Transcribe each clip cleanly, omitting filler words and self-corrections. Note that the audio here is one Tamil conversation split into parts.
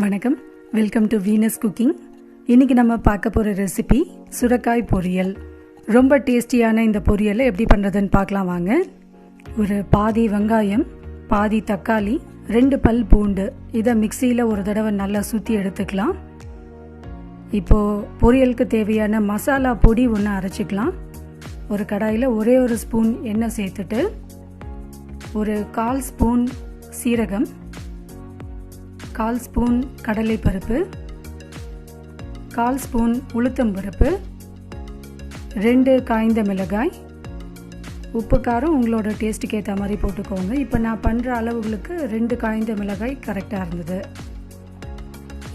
வணக்கம், வெல்கம் டு வீனஸ் குக்கிங். இன்றைக்கி நம்ம பார்க்க போகிற ரெசிபி சுரைக்காய் பொரியல். ரொம்ப டேஸ்டியான இந்த பொரியலை எப்படி பண்ணுறதுன்னு பார்க்கலாம் வாங்க. ஒரு பாதி வெங்காயம், பாதி தக்காளி, 2 பல் பூண்டு, இதை மிக்சியில் ஒரு தடவை நல்லா சுற்றி எடுத்துக்கலாம். இப்போது பொரியலுக்கு தேவையான மசாலா பொடி ஒன்று அரைச்சிக்கலாம். ஒரு கடாயில் ஒரே ஒரு ஸ்பூன் எண்ணெய் சேர்த்துட்டு ஒரு 1/4 ஸ்பூன் சீரகம், 1/4 ஸ்பூன் கடலைப்பருப்பு, 1/4 ஸ்பூன் உளுத்தம்பருப்பு, 2 காய்ந்த மிளகாய், உப்பு காரம் உங்களோட டேஸ்ட்டுக்கு ஏற்ற மாதிரி போட்டுக்கோங்க. இப்போ நான் பண்ணுற அளவுகளுக்கு 2 காய்ந்த மிளகாய் கரெக்டாக இருந்தது.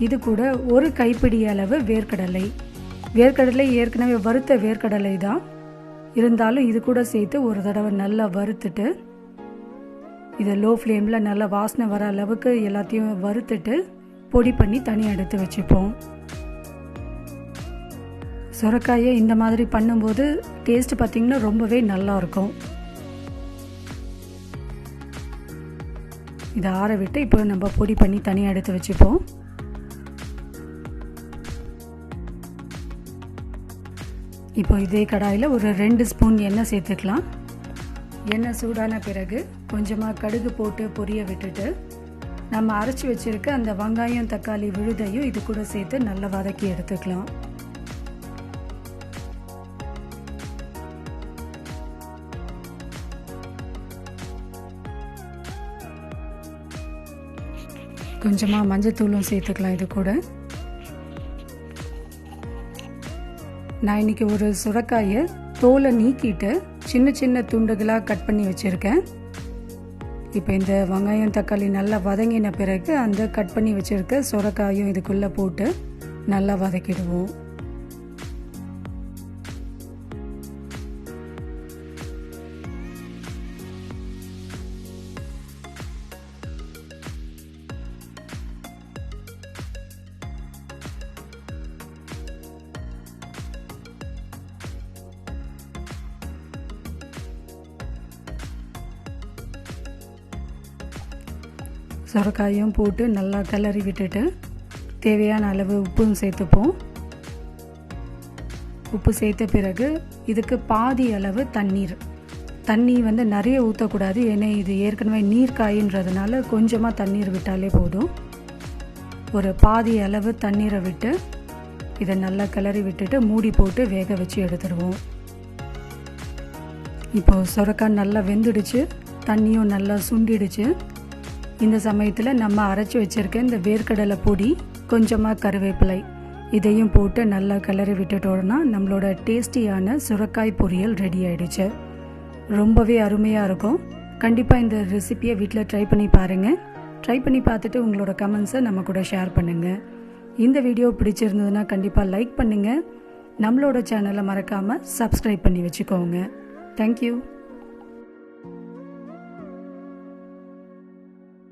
இது கூட ஒரு கைப்பிடி அளவு வேர்க்கடலை. வேர்க்கடலை ஏற்கனவே வறுத்த வேர்க்கடலை தான், இருந்தாலும் இது கூட சேர்த்து ஒரு தடவை நல்லா வறுத்துட்டு இதை லோ ஃப்ளேமில் நல்லா வாசனை வர அளவுக்கு எல்லாத்தையும் வறுத்துட்டு பொடி பண்ணி தனியாக எடுத்து வச்சுப்போம். சுரைக்காயை இந்த மாதிரி பண்ணும்போது டேஸ்ட் பார்த்திங்கன்னா ரொம்பவே நல்லாயிருக்கும். இதை ஆற விட்டு இப்போ நம்ம பொடி பண்ணி தனியாக எடுத்து வச்சுப்போம். இப்போ இதே கடாயில் ஒரு 2 ஸ்பூன் எண்ணெய் சேர்த்துக்கலாம். எண்ணெய் சூடான பிறகு கொஞ்சமாக கடுகு போட்டு பொரிய விட்டுட்டு நம்ம அரைச்சி வச்சுருக்க அந்த வெங்காயம், தக்காளி விழுதையும் இது கூட சேர்த்து நல்லா வதக்கி எடுத்துக்கலாம். கொஞ்சமாக மஞ்சத்தூளும் சேர்த்துக்கலாம். இது கூட நான் இன்றைக்கி ஒரு சுரைக்காயை தோலை நீக்கிட்டு சின்ன சின்ன துண்டுகளாக கட் பண்ணி வச்சுருக்கேன். இப்போ இந்த வெங்காயம், தக்காளி நல்லா வதங்கின பிறகு அந்த கட் பண்ணி வச்சுருக்க சுரைக்காயும் இதுக்குள்ளே போட்டு நல்லா வதக்கிடுவோம். சுரைக்காயும் போட்டு நல்லா கிளறி விட்டுட்டு தேவையான அளவு உப்பும் சேர்த்துப்போம். உப்பு சேர்த்த பிறகு இதுக்கு பாதி அளவு தண்ணி வந்து நிறைய ஊற்றக்கூடாது. ஏன்னா இது ஏற்கனவே நீர் காயின்றதுனால கொஞ்சமாக தண்ணீர் விட்டாலே போதும். ஒரு பாதி அளவு தண்ணீரை விட்டு இதை நல்லா கிளறி விட்டுட்டு மூடி போட்டு வேக வச்சு எடுத்துடுவோம். இப்போது சுரைக்காய் நல்லா வெந்துடுச்சு, தண்ணியும் நல்லா சுண்டிடுச்சு. இந்த சமயத்தில் நம்ம அரைச்சி வச்சுருக்க இந்த வேர்க்கடலை பொடி, கொஞ்சமாக கருவேப்பிலை, இதையும் போட்டு நல்லா கிளறி விட்டுட்டோம்னா நம்மளோட டேஸ்டியான சுரைக்காய் பொரியல் ரெடி ஆகிடுச்சு. ரொம்பவே அருமையாக இருக்கும். கண்டிப்பாக இந்த ரெசிப்பியை வீட்டில் ட்ரை பண்ணி பாருங்கள். ட்ரை பண்ணி பார்த்துட்டு உங்களோட கமெண்ட்ஸை நம்ம கூட ஷேர் பண்ணுங்கள். இந்த வீடியோ பிடிச்சிருந்ததுன்னா கண்டிப்பாக லைக் பண்ணுங்கள். நம்மளோட சேனலை மறக்காமல் சப்ஸ்கிரைப் பண்ணி வச்சுக்கோங்க. தேங்க்யூ.